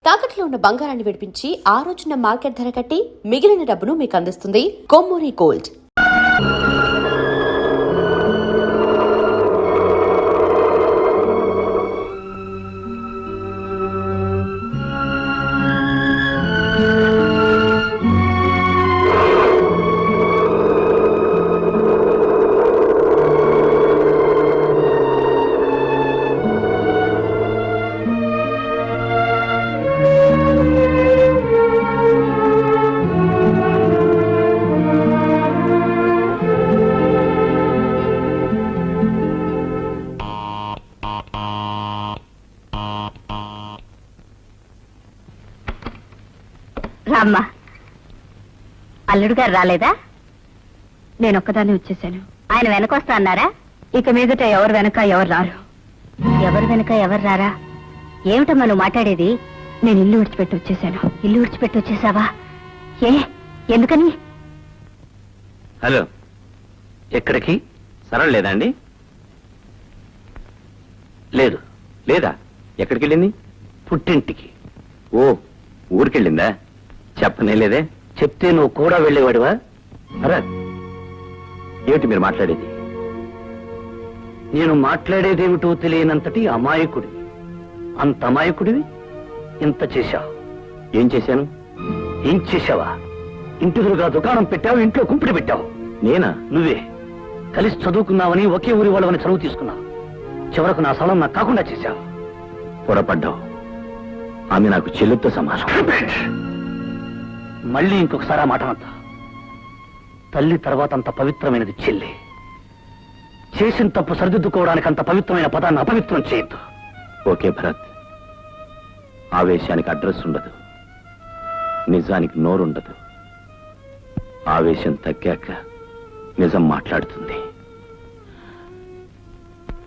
తాకట్లో ఉన్న బంగారాన్ని విడిపించి ఆ రోజున మార్కెట్ ధర కట్టి మిగిలిన డబ్బును మీకు అందిస్తుంది కొమ్మూరి గోల్డ్. రామ్మా, అల్లుడు గారు రాలేదా? నేనొక్కదాన్ని వచ్చేసాను. ఆయన వెనకొస్తా అన్నారా? ఇక మీదట ఎవరు వెనక ఎవరు రారు. ఎవరు వెనక ఎవరు రారా? ఏమిటమ్మా నువ్వు మాట్లాడేది? నేను ఇల్లు విడిచిపెట్టి వచ్చేసాను. ఇల్లు విడిచిపెట్టి వచ్చేసావా? ఎందుకని? హలో, ఎక్కడికి? సరళ లేదా అండి? లేదు. లేదా? ఎక్కడికి వెళ్ళింది? పుట్టింటికి. ఓ, ఊరికెళ్ళిందా? చెప్పనే లేదే. చెప్తే నువ్వు కూడా వెళ్ళేవాడివా? అరా, ఏమిటి మీరు మాట్లాడేది? నేను మాట్లాడేదేమిటో తెలియనంతటి అమాయకుడివి. అంత అమాయకుడివి ఇంత చేశావు. ఏం చేశాను? ఏం చేశావా? ఇంటిదురుగా దుకాణం పెట్టావు, ఇంట్లో కుంపిడి పెట్టావు. నేనా? నువ్వే. కలిసి చదువుకున్నావని, ఒకే ఊరి వాళ్ళవని చదువు తీసుకున్నావు. చివరకు నా స్థలం నాకు కాకుండా చేశావు. పొరపడ్డావు. ఆమె నాకు చెల్లితో సమానం. మళ్ళీ ఇంకొకసారి ఆ మాట అంతా. తల్లి తర్వాత అంత పవిత్రమైనది చెల్లి. చేసిన తప్పు సరిదిద్దుకోవడానికి అంత పవిత్రమైన పదాన్ని అపవిత్రం చేయొద్దు. ఓకే భరత్, ఆవేశానికి అడ్రస్ ఉండదు, నిజానికి నోరుండదు. ఆవేశం తగ్గాక నిజం మాట్లాడుతుంది.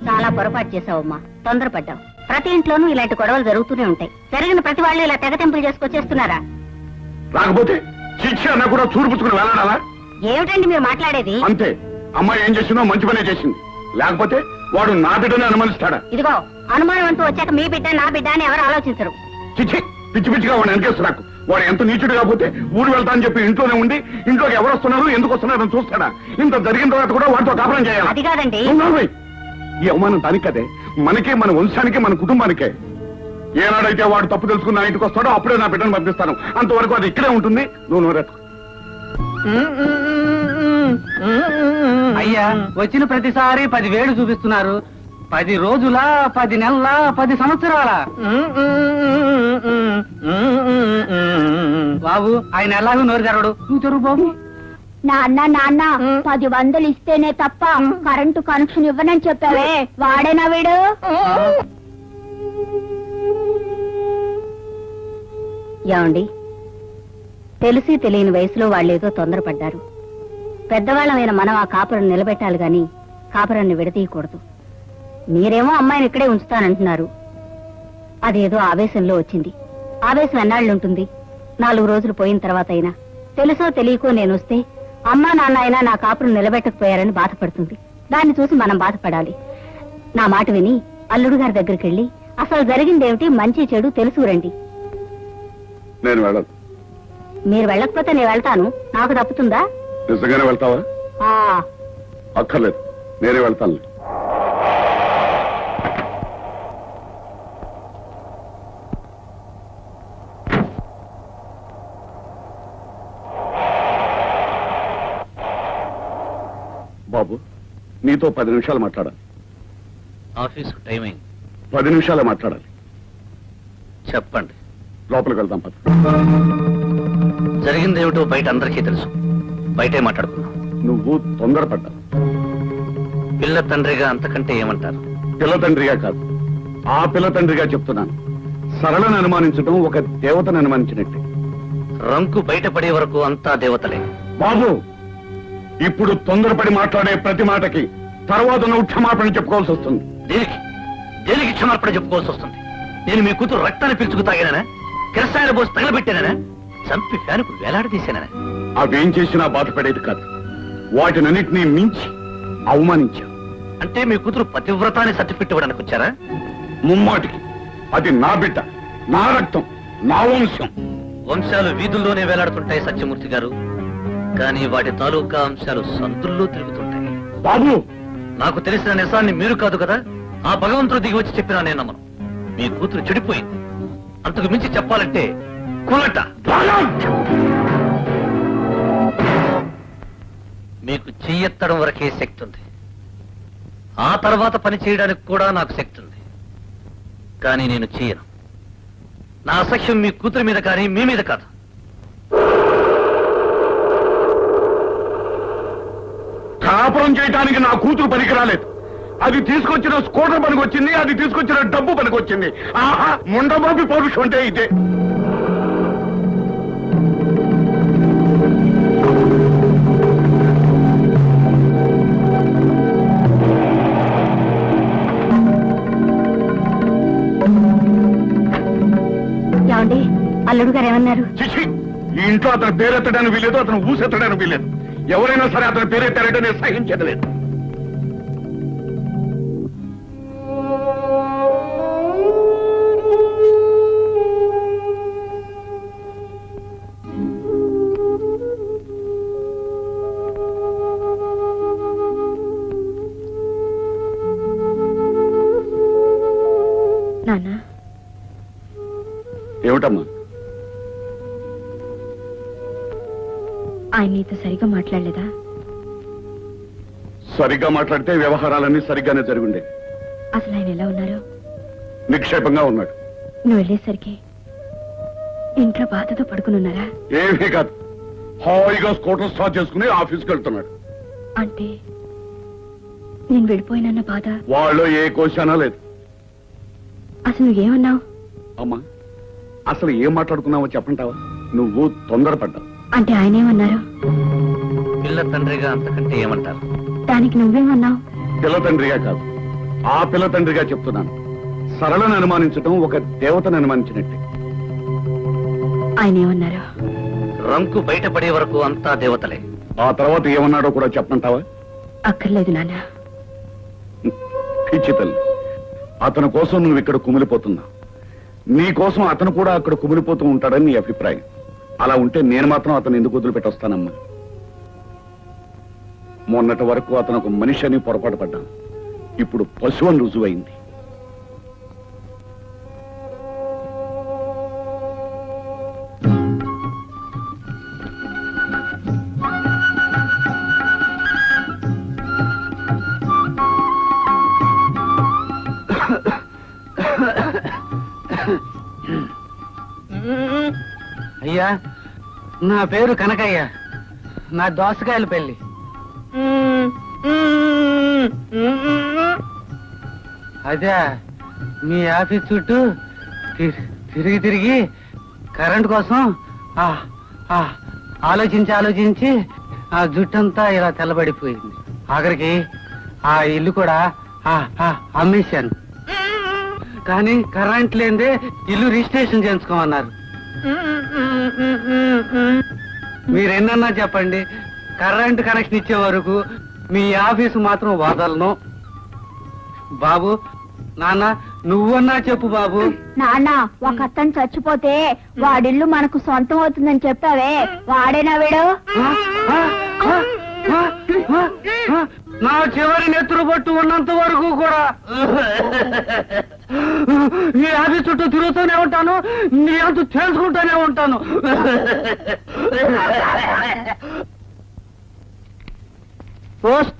చాలా పొరపాటు చేసావమ్మా, తొందరపడ్డావు. ప్రతి ఇంట్లోనూ ఇలాంటి గొడవలు జరుగుతూనే ఉంటాయి. జరిగిన ప్రతి వాళ్ళు ఇలా తెగతెంపులు చేసుకొచ్చేస్తున్నారా? రాకపోతే శిక్ష అన్న కూడా చూడుపుచ్చుకుని వెళ్ళడాలా? ఏమిటండి మీరు మాట్లాడేది? అంతే. అమ్మాయి ఏం చేసిందో మంచి పనే చేసింది. లేకపోతే వాడు నా బిడ్డని అనుమానిస్తాడా? ఇదిగో, అనుమానం అంటూ వచ్చాక మీ బిడ్డ నా బిడ్డ అని ఎవరు ఆలోచించరు. చిచ్చి, పిచ్చి పిచ్చిగా వాడు వెనకేస్తున్నాకు. వాడు ఎంత నీచుడు కాకపోతే ఊరు వెళ్తా అని చెప్పి ఇంట్లోనే ఉండి ఇంట్లోకి ఎవరు వస్తున్నారు, ఎందుకు వస్తున్నారు అని చూస్తాడా? ఇంత జరిగిన తర్వాత కూడా వాడితో కాపురం చేయాలి. అది కాదండి. ఈ అవమానం దానికి కదే, మనకే, మన వంశానికే, మన కుటుంబానికే. ఏనాడైతే వాడు తప్పు తెలుసుకుని నా ఇంటికి వస్తాడో అప్పుడే నా బిడ్డను పంపిస్తాను. అంతవరకు అది ఇక్కడే ఉంటుంది. నువ్వు నోరెత్తు. అయ్యా, వచ్చిన ప్రతిసారి 10,000 చూపిస్తున్నారు. 10 రోజుల, 10 నెలల, 10 సంవత్సరాల? బాబు, ఆయన ఎలాగో నోరు తెరవడు. నువ్వు తెరువు బాబు. నాన్న 10,000 ఇస్తేనే తప్ప కరెంటు కనెక్షన్ ఇవ్వనని చెప్పావే, వాడేనా వీడు? ఏమండి, తెలిసి తెలియని వయసులో వాళ్ళేదో తొందరపడ్డారు. పెద్దవాళ్ళమైన మనం ఆ కాపురం నిలబెట్టాలి గాని కాపురాన్ని విడతీయకూడదు. మీరేమో అమ్మాయిని ఇక్కడే ఉంచుతానంటున్నారు. అదేదో ఆవేశంలో వచ్చింది. ఆవేశం ఎన్నాళ్ళుంటుంది? 4 రోజులు పోయిన తర్వాత అయినా తెలుసో తెలియకో నేను వస్తే అమ్మా నాన్న అయినా నా కాపురం నిలబెట్టకపోయారని బాధపడుతుంది. దాన్ని చూసి మనం బాధపడాలి. నా మాట విని అల్లుడు గారి దగ్గరికి వెళ్ళి అసలు జరిగిందేమిటి, మంచి చెడు తెలుసుకురండి. నేను వెళ్ళను. మీరు వెళ్ళకపోతే నేను వెళ్తాను. నాకు తప్పుతుందా? నిజంగానే వెళ్తావా? అక్కర్లేదు, నేనే వెళ్తాను. బాబు, నీతో 10 నిమిషాలు మాట్లాడాలి. ఆఫీసు టైమింగ్ 10 నిమిషాలే మాట్లాడాలి. చెప్పండి. లోపలికి వెళ్దాం పద. జరిగిందేమిటో బయట అందరికీ తెలుసు. బయటే మాట్లాడుకున్నాం. నువ్వు తొందరపడ్డావు. పిల్ల తండ్రిగా అంతకంటే ఏమంటారు? పిల్ల తండ్రిగా కాదు, ఆ పిల్ల తండ్రిగా చెప్తున్నాను. సరళను అనుమానించడం ఒక దేవతను అనుమానించినట్టే. రంకు బయటపడే వరకు అంతా దేవతలే. బాబు, ఇప్పుడు తొందరపడి మాట్లాడే ప్రతి మాటకి తర్వాత నువ్వు క్షమాపణ చెప్పుకోవాల్సి వస్తుంది. దేనికి క్షమాపణ చెప్పుకోవాల్సి వస్తుంది? నేను మీ కూతురు రక్తాన్ని పిలుచుకు తాగానా? కిరసాయన పోసి తగలబెట్టానా? చంపి ఫ్యానుకు వేలాడదీశానా? అవేం చేసినా బాధపడేది కాదు. వాటినన్నిటినీ మించి అవమానించా. అంటే మీ కూతురు పతివ్రతాన్ని సర్టిఫికెట్ ఇవ్వడానికి వచ్చారా? ముమ్మాటికి అది నా బిడ్డ, నా రక్తం. నా వంశం. వంశాలు వీధుల్లోనే వేలాడుతుంటాయి సత్యమూర్తి గారు, కానీ వాటి తాలూకా అంశాలు సంతుల్లో తిరుగుతుంటాయి. బాబు, నాకు తెలిసిన నిజాన్ని మీరు కాదు కదా, ఆ భగవంతుడు దిగి వచ్చి చెప్పినా నేను నమ్మను. మీ కూతురు చెడిపోయింది. అంతకు మించి చెప్పాలంటే కులట. మీకు చెయ్యెత్తడం వరకే శక్తి ఉంది, ఆ తర్వాత పని చేయడానికి కూడా నాకు శక్తి ఉంది. కానీ నేను చెయ్యను. నా అసఖ్యం మీ కూతురి మీద కానీ మీ మీద కాదు. కాపురం చేయడానికి నా కూతురు పనికి రాలేదు. అది తీసుకొచ్చిన స్కూటర్ పనికి వచ్చింది, అది తీసుకొచ్చిన డబ్బు పనికి వచ్చింది. ఆహా, ముండబాబి పౌరుషం అంటే ఇదే. ఏమండి, అల్లుడు గారు ఏమన్నారు? చిచి, ఈ ఇంట్లో అతను పేరెత్తడానికి వీలేదు, అతను ఊసెత్తడానికి వీలేదు. ఎవరైనా సరే అతను పేరెత్తారంటే నేను సహించలేదు. నాన్న, ఏమిటమ్మా? ఆయన నీతో సరిగా మాట్లాడలేదా? సరిగ్గా మాట్లాడితే వ్యవహారాలన్నీ సరిగ్గానే జరుగుండే. అసలు ఆయన ఎలా ఉన్నారు? నిక్షేపంగా ఉన్నాడు. నువ్వు వెళ్ళేసరికి ఇంట్లో బాధతో పడుకుని ఉన్నారా? ఏమీ కాదు, హాయిగా స్కూటర్ స్టార్ట్ చేసుకుని ఆఫీస్కి వెళ్తున్నాడు. అంటే నేను వెళ్ళిపోయినన్న బాధ వాళ్ళు ఏ కోశానా లేదు. అసలు నువ్వేమన్నావు? అమ్మా, అసలు ఏం మాట్లాడుకున్నావో చెప్పంటావా? నువ్వు తొందరపడ్డావు. అంటే ఆయన ఏమన్నారు? పిల్ల తండ్రిగా అంతకంటే ఏమంటారు? దానికి నువ్వేమన్నావు? పిల్ల తండ్రిగా కాదు, ఆ పిల్ల తండ్రిగా చెప్తున్నాను. సరళను అనుమానించడం ఒక దేవతను అనుమానించినట్టే. ఆయన ఏమన్నారు? రంకు బయటపడే వరకు అంతా దేవతలే. ఆ తర్వాత ఏమన్నాడో కూడా చెప్పంటావా? అక్కర్లేదు నాన్న. పిచ్చి తల్లి, అతని కోసం నువ్వు ఇక్కడ కుమిలిపోతున్నా. నీ కోసం అతను కూడా అక్కడ కుమిలిపోతూ ఉంటాడని నీ అభిప్రాయం. అలా ఉంటే నేను మాత్రం అతను ఎందుకు వదిలిపెట్టొస్తానమ్మా? మొన్నటి వరకు అతను ఒక మనిషి అని పొరపాటు పడ్డాను. ఇప్పుడు పశువు అని రుజువైంది. అయ్యా, నా పేరు కనకయ్య. నా దోసకాయల పెళ్లి. అదే మీ ఆఫీస్ చుట్టూ తిరిగి తిరిగి కరెంట్ కోసం ఆలోచించి ఆ జుట్టంతా ఇలా తెల్లబడిపోయింది. ఆఖరికి ఆ ఇల్లు కూడా అమ్మేశాను. కానీ కరెంట్ లేదే ఇల్లు రిజిస్ట్రేషన్ చేయించుకోమన్నారు. మీరెన్నన్నా చెప్పండి, కరెంట్ కనెక్షన్ ఇచ్చే వరకు మీ ఆఫీసు మాత్రం వదలను. బాబు, నాన్న, నువ్వన్నా చెప్పు బాబు. నాన్న, ఒక అతను చచ్చిపోతే వాడిల్లు మనకు సొంతం అవుతుందని చెప్పావే, వాడేనా వీడు? నా చివరి నెత్తురు పట్టు ఉన్నంత వరకు కూడా నీ ఆఫీస్ చుట్టూ తిరుగుతూనే ఉంటాను, నీ అంత తెలుసుకుంటూనే ఉంటాను. పోస్ట్.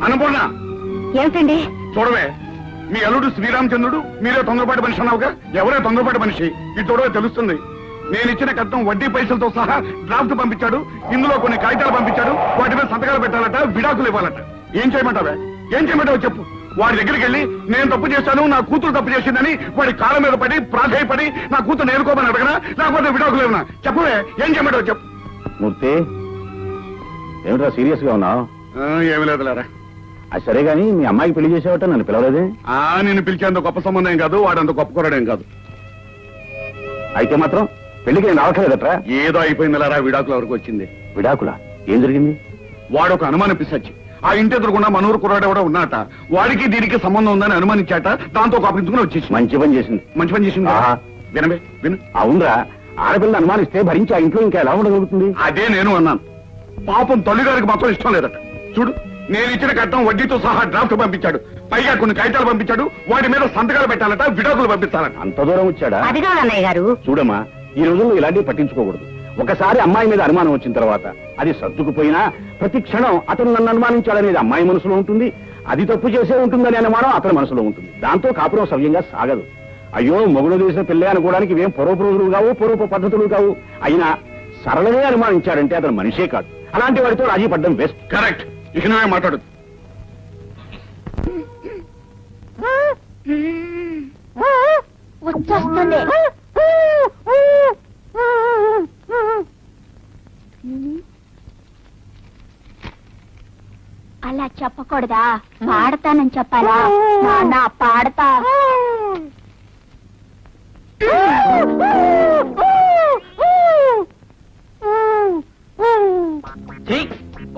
అన్నపూర్ణ, ఏమిటండి? చూడవే, మీ అల్లుడు శ్రీరామచంద్రుడు, మీరే తొందరపాటి మనిషి అన్నావుగా. ఎవరే తొందరపాటి మనిషి? ఇది చూడవే తెలుస్తుంది. నేను ఇచ్చిన కట్నం వడ్డీ పైసలతో సహా డ్రాఫ్ట్ పంపించాడు. ఇందులో కొన్ని కాగితాలు పంపించాడు. వాటి మీద సంతకాలు పెట్టాలట, విడాకులు ఇవ్వాలట. ఏం చేయమంటావే? ఏం చేయమంటావో చెప్పు. వాడి దగ్గరికి వెళ్ళి నేను తప్పు చేశాను, నా కూతురు తప్పు చేసిందని వాడి కాళ్ళ మీద పడి ప్రాధాయపడి నా కూతురు నేర్కోమని అడగనా, లేకపోతే విడాకులు ఏమన్నా చెప్పవే, ఏం చేయమంటావు చెప్పు. మూర్తి ఏమిట్రా సీరియస్ గా ఉన్నావు? ఏమి లేదులేరా. అది సరే గాని మీ అమ్మాయికి పెళ్లి చేసేవట నన్ను పిలవలేదే? నిన్ను పిలిచేంత గొప్ప సంబంధం కాదు, వాడంత గొప్ప కూరడేం కాదు. అయితే మాత్రం పెళ్లికి నేను రావట్లేదట్రా? ఏదో అయిపోయిందిలేరా, విడాకుల వరకు వచ్చింది. విడాకులా? ఏం జరిగింది? వాడు ఒక అనుమానం పిసచ్చి ఆ ఇంటి ఎదురుకుండా మనూరు కుర్రాడు కూడా ఉన్నట, వాడికి దీనికి సంబంధం ఉందని అనుమానించాట. దాంతో కాపించుకుని వచ్చేసి మంచి పని చేసింది. మంచి పని చేసింది. ఆహా. వినవే విను. అవునరా, ఆడపిల్ల అనుమానిస్తే భరించి ఆ ఇంట్లో ఇంకా ఎలా ఉండగలుగుతుంది? అదే నేను అన్నాను. పాపం తల్లిగారికి మాత్రం ఇష్టం లేదట. చూడు, నేను ఇచ్చిన కట్నం వడ్డీతో సహా డ్రాఫ్ట్ పంపించాడు, పైగా కొన్ని కాగితాలు పంపించాడు. వాటి మీద సంతకాలు పెట్టాలట, విడాకులు పంపిస్తారట. అంత దూరం వచ్చాడా? అది కాదు అన్నయ్య గారు. చూడమ్మా, ఈ రోజుల్లో ఇలాంటివి పట్టించుకోకూడదు. ఒకసారి అమ్మాయి మీద అనుమానం వచ్చిన తర్వాత అది సర్దుకుపోయినా ప్రతి క్షణం అతను నన్ను అనుమానించాడనేది అమ్మాయి మనసులో ఉంటుంది, అది తప్పు చేసే ఉంటుందని అనుమానం అతని మనసులో ఉంటుంది. దాంతో కాపురం సవ్యంగా సాగదు. అయ్యో మొగుడు చేసిన పెళ్ళే అనుకోవడానికి ఇవేం పూర్వపు రోజులు కావు, పూర్వపు పద్ధతులు కావు. అయినా సరళనే అనుమానించాడంటే అతను మనిషే కాదు. అలాంటి వాడితో రాజీ పడ్డం బెస్ట్. కరెక్ట్. ఇక నువ్వే మాట్లాడు. వచ్చేస్తుంది. అలా చెప్పకూడదా? పాడతానని చెప్పాలా? నాన్న పాడతా.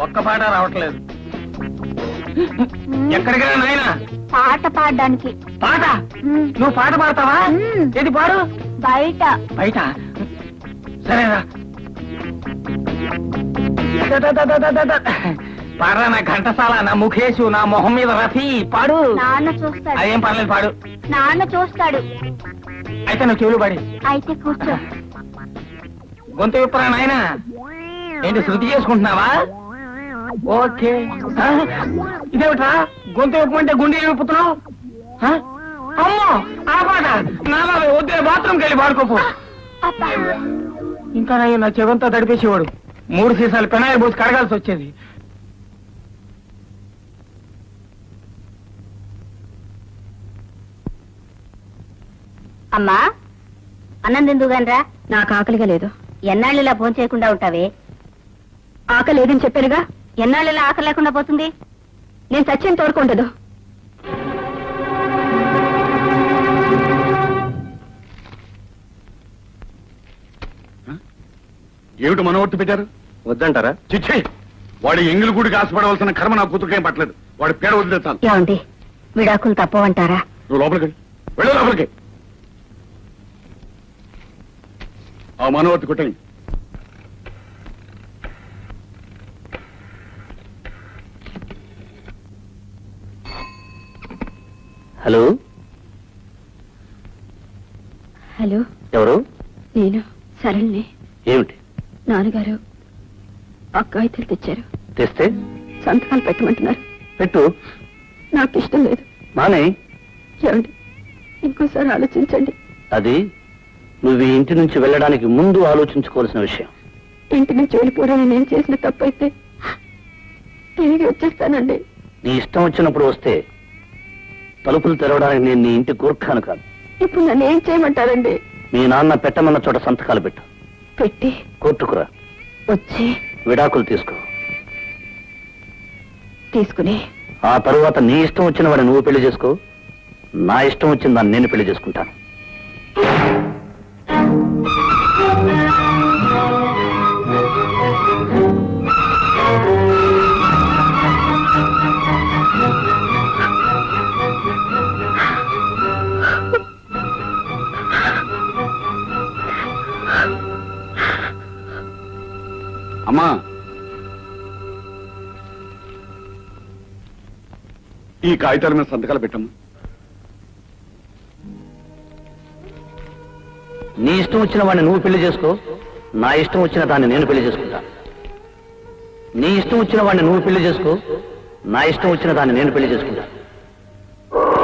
ఒక్క పాట రావట్లేదు. ఎక్కడికి రా నాయనా? పాట పాడడానికి. పాట? నువ్వు పాట పాడతావా? ఏది పాడు? బయట. బయట? సరేరా, పాడరా. నా ఘంటసాల, నా ముఖేషు, నా మొహం మీద రఫీ, పాడు. నాన్న చూస్తాడు. అదేం పర్లేదు, పాడు. నాన్న చూస్తాడు. అయితే నువ్వు చెవులు పాడి. అయితే కూర్చో. గొంతు విప్పరా నాయనా. ఏంటి శృతి చేసుకుంటున్నావా? ఓకే. ఇదేమిట్రా, గొంతు విప్పమంటే గుండె విప్పుతున్నావు? అమ్మో, ఆ పాట నా వద్దే, బాత్రూమ్కి వెళ్ళి పాడుకోపో. ఇంకా నా చెవంతా తడిపేసేవాడు. 3 సీసాలు పెనాయిల్ పోసి కడగాల్సి వచ్చేది. అమ్మా, అన్నం తిందుగానరా. నాకు ఆకలిగా లేదు. ఎన్నాళ్ళు ఇలా భోజనం చేయకుండా ఉంటావే? ఆకలి లేదని చెప్పానుగా. ఎన్నాళ్ళు ఇలా ఆకలి లేకుండా పోతుంది? నేను సత్యం తోడుకుంటదు. ఏమిటి మనవర్తి పెట్టారు? వద్దంటారా? చిచ్చే, వాడి ఎంగిలి గుడికి ఆశపడవలసిన కర్మ నా కూతురుకేం పట్టలేదు. వాడి పేడ వదిలేస్తాను. ఏమండి, విడాకులు తప్పవంటారా? నువ్వు లోపలికి వెళ్ళు, లోపలికి. ఆ మనవర్తి కొట్టండి. హలో, హలో, ఎవరు? నేను సరళని. ఏమిటి? నాన్నగారు అక్కాయితలు తెచ్చారు. తెస్తే సంతకాలు పెట్టమంటున్నారు. పెట్టు. నాకు ఇష్టం లేదు. మానే. ఏమండి, ఇంకోసారి ఆలోచించండి. అది నువ్వు ఈ ఇంటి నుంచి వెళ్ళడానికి ముందు ఆలోచించుకోవాల్సిన విషయం. ఇంటి నుంచి వెళ్ళిపోవడానికి నేను చేసిన తప్పైతే తిరిగి వచ్చేస్తానండి. నీ ఇష్టం వచ్చినప్పుడు వస్తే తలుపులు తెరవడానికి నేను నీ ఇంటి కూర్ఖాను కాదు. ఇప్పుడు నన్ను ఏం చేయమంటారండి? మీ నాన్న పెట్టమన్న చోట సంతకాలు పెట్టు. పెట్టి కోర్టుకురా. వచ్చి విడాకులు తీసుకో. తీసుకుని ఆ తరువాత నీ ఇష్టం వచ్చిన వాడిని నువ్వు పెళ్లి చేసుకో. నా ఇష్టం వచ్చిన దాన్ని నేను పెళ్లి చేసుకుంటాను. అమ్మా, ఈ కాగితాల మీద సంతకాలు పెట్టమ్మా. నీ ఇష్టం వచ్చిన వాడిని నువ్వు పెళ్లి చేసుకో. నా ఇష్టం వచ్చిన దాన్ని నేను పెళ్లి చేసుకుంటాను. నీ ఇష్టం వచ్చిన వాడిని నువ్వు పెళ్లి చేసుకో. నా ఇష్టం వచ్చిన దాన్ని నేను పెళ్లి చేసుకుంటాను.